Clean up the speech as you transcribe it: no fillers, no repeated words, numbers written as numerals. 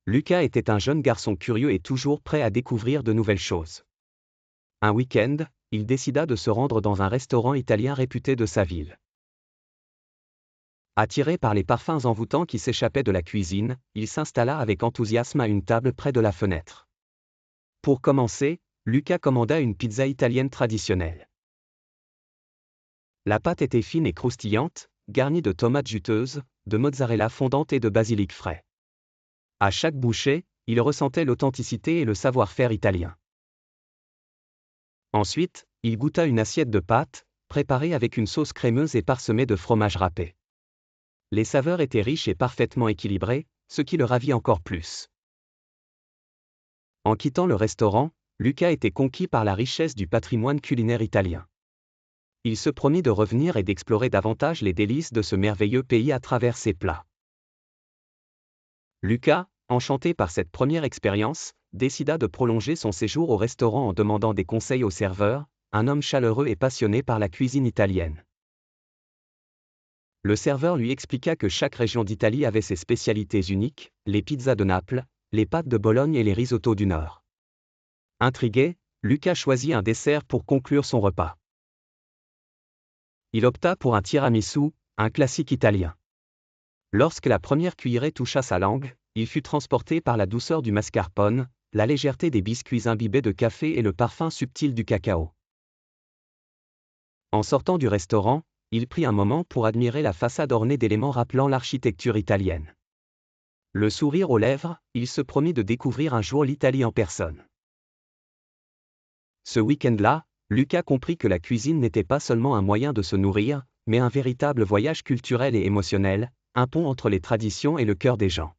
Luca était un jeune garçon curieux et toujours prêt à découvrir de nouvelles choses. Un week-end, il décida de se rendre dans un restaurant italien réputé de sa ville. Attiré par les parfums envoûtants qui s'échappaient de la cuisine, il s'installa avec enthousiasme à une table près de la fenêtre. Pour commencer, Luca commanda une pizza italienne traditionnelle. La pâte était fine et croustillante, garnie de tomates juteuses, de mozzarella fondante et de basilic frais. À chaque bouchée, il ressentait l'authenticité et le savoir-faire italien. Ensuite, il goûta une assiette de pâtes, préparée avec une sauce crémeuse et parsemée de fromage râpé. Les saveurs étaient riches et parfaitement équilibrées, ce qui le ravit encore plus. En quittant le restaurant, Luca était conquis par la richesse du patrimoine culinaire italien. Il se promit de revenir et d'explorer davantage les délices de ce merveilleux pays à travers ses plats. Luca, enchanté par cette première expérience, décida de prolonger son séjour au restaurant en demandant des conseils au serveur, un homme chaleureux et passionné par la cuisine italienne. Le serveur lui expliqua que chaque région d'Italie avait ses spécialités uniques, les pizzas de Naples, les pâtes de Bologne et les risottos du Nord. Intrigué, Luca choisit un dessert pour conclure son repas. Il opta pour un tiramisu, un classique italien. Lorsque la première cuillerée toucha sa langue, il fut transporté par la douceur du mascarpone, la légèreté des biscuits imbibés de café et le parfum subtil du cacao. En sortant du restaurant, il prit un moment pour admirer la façade ornée d'éléments rappelant l'architecture italienne. Le sourire aux lèvres, il se promit de découvrir un jour l'Italie en personne. Ce week-end-là, Luca comprit que la cuisine n'était pas seulement un moyen de se nourrir, mais un véritable voyage culturel et émotionnel, un pont entre les traditions et le cœur des gens.